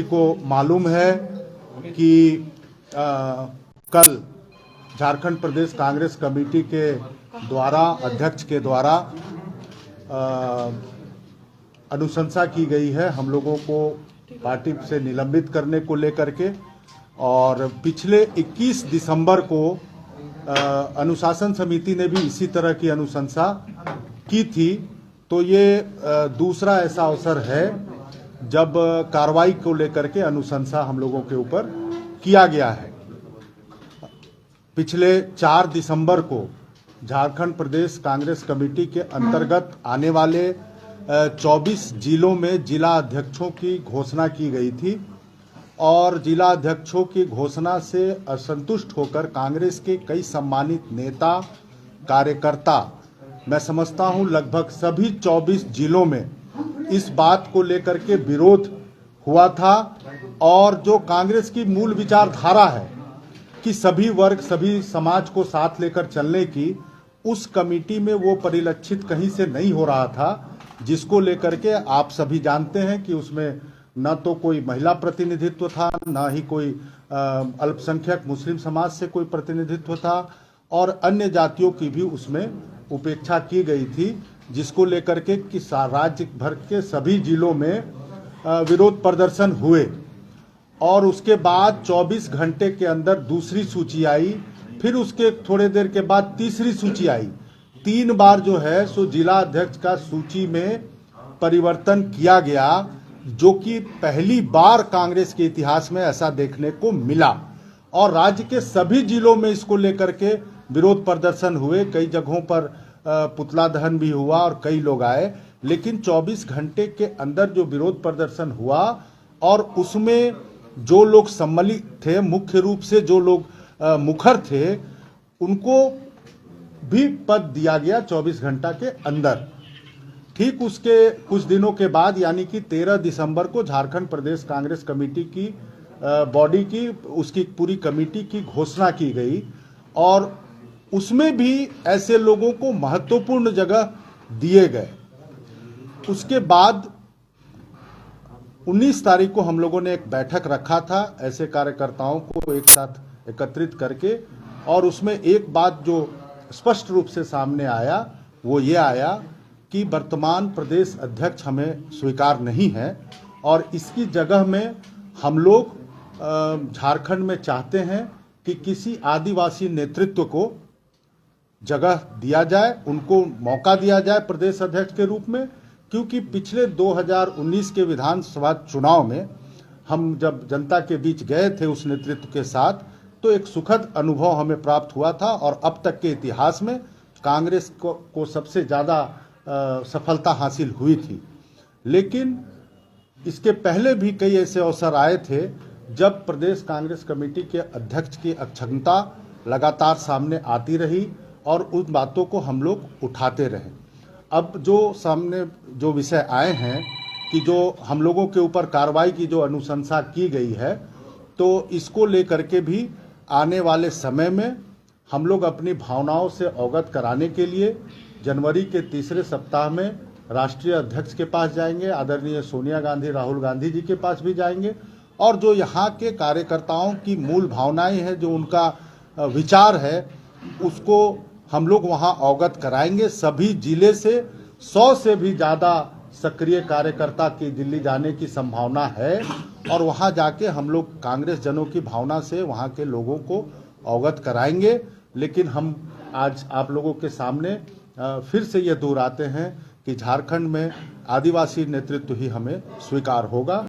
को मालूम है कि कल झारखंड प्रदेश कांग्रेस कमेटी के द्वारा अध्यक्ष के द्वारा अनुशंसा की गई है हम लोगों को पार्टी से निलंबित करने को लेकर के। और पिछले 21 दिसंबर को अनुशासन समिति ने भी इसी तरह की अनुशंसा की थी। तो ये दूसरा ऐसा अवसर है जब कार्रवाई को लेकर के अनुशंसा हम लोगों के ऊपर किया गया है। पिछले 4 दिसंबर को झारखंड प्रदेश कांग्रेस कमेटी के अंतर्गत आने वाले 24 जिलों में जिला अध्यक्षों की घोषणा की गई थी और जिला अध्यक्षों की घोषणा से असंतुष्ट होकर कांग्रेस के कई सम्मानित नेता कार्यकर्ता, मैं समझता हूं लगभग सभी 24 जिलों में इस बात को लेकर के विरोध हुआ था। और जो कांग्रेस की मूल विचारधारा है कि सभी वर्ग सभी समाज को साथ लेकर चलने की, उस कमेटी में वो परिलक्षित कहीं से नहीं हो रहा था, जिसको लेकर के आप सभी जानते हैं कि उसमें न तो कोई महिला प्रतिनिधित्व था, न ही कोई अल्पसंख्यक मुस्लिम समाज से कोई प्रतिनिधित्व था और अन्य जातियों की भी उसमें उपेक्षा की गई थी, जिसको लेकर के कि राज्य भर के सभी जिलों में विरोध प्रदर्शन हुए। और उसके बाद 24 घंटे के अंदर दूसरी सूची आई, फिर उसके थोड़े देर के बाद तीसरी सूची आई। 3 बार जो है सो जिला अध्यक्ष का सूची में परिवर्तन किया गया, जो कि पहली बार कांग्रेस के इतिहास में ऐसा देखने को मिला। और राज्य के सभी जिलों में इसको लेकर के विरोध प्रदर्शन हुए, कई जगहों पर पुतला दहन भी हुआ और कई लोग आए। लेकिन 24 घंटे के अंदर जो विरोध प्रदर्शन हुआ और उसमें जो लोग सम्मिलित थे, मुख्य रूप से जो लोग मुखर थे, उनको भी पद दिया गया 24 घंटा के अंदर। ठीक उसके कुछ दिनों के बाद यानी कि 13 दिसंबर को झारखंड प्रदेश कांग्रेस कमेटी की बॉडी की, उसकी पूरी कमेटी की घोषणा की गई और उसमें भी ऐसे लोगों को महत्वपूर्ण जगह दिए गए। उसके बाद 19 तारीख को हम लोगों ने एक बैठक रखा था ऐसे कार्यकर्ताओं को एक साथ एकत्रित करके, और उसमें एक बात जो स्पष्ट रूप से सामने आया वो ये आया कि वर्तमान प्रदेश अध्यक्ष हमें स्वीकार नहीं है और इसकी जगह में हम लोग झारखंड में चाहते हैं कि किसी आदिवासी नेतृत्व को जगह दिया जाए, उनको मौका दिया जाए प्रदेश अध्यक्ष के रूप में। क्योंकि पिछले 2019 के विधानसभा चुनाव में हम जब जनता के बीच गए थे उस नेतृत्व के साथ, तो एक सुखद अनुभव हमें प्राप्त हुआ था और अब तक के इतिहास में कांग्रेस को सबसे ज़्यादा सफलता हासिल हुई थी। लेकिन इसके पहले भी कई ऐसे अवसर आए थे जब प्रदेश कांग्रेस कमेटी के अध्यक्ष की अक्षमता लगातार सामने आती रही और उन बातों को हम लोग उठाते रहे। अब जो सामने जो विषय आए हैं कि जो हम लोगों के ऊपर कार्रवाई की जो अनुशंसा की गई है, तो इसको लेकर के भी आने वाले समय में हम लोग अपनी भावनाओं से अवगत कराने के लिए जनवरी के तीसरे सप्ताह में राष्ट्रीय अध्यक्ष के पास जाएंगे, आदरणीय सोनिया गांधी राहुल गांधी जी के पास भी जाएंगे और जो यहाँ के कार्यकर्ताओं की मूल भावनाएं हैं, जो उनका विचार है, उसको हम लोग वहाँ अवगत कराएंगे। सभी जिले से 100 से भी ज़्यादा सक्रिय कार्यकर्ता की दिल्ली जाने की संभावना है और वहाँ जाके हम लोग कांग्रेस जनों की भावना से वहाँ के लोगों को अवगत कराएंगे। लेकिन हम आज आप लोगों के सामने फिर से ये दोहराते हैं कि झारखंड में आदिवासी नेतृत्व ही हमें स्वीकार होगा।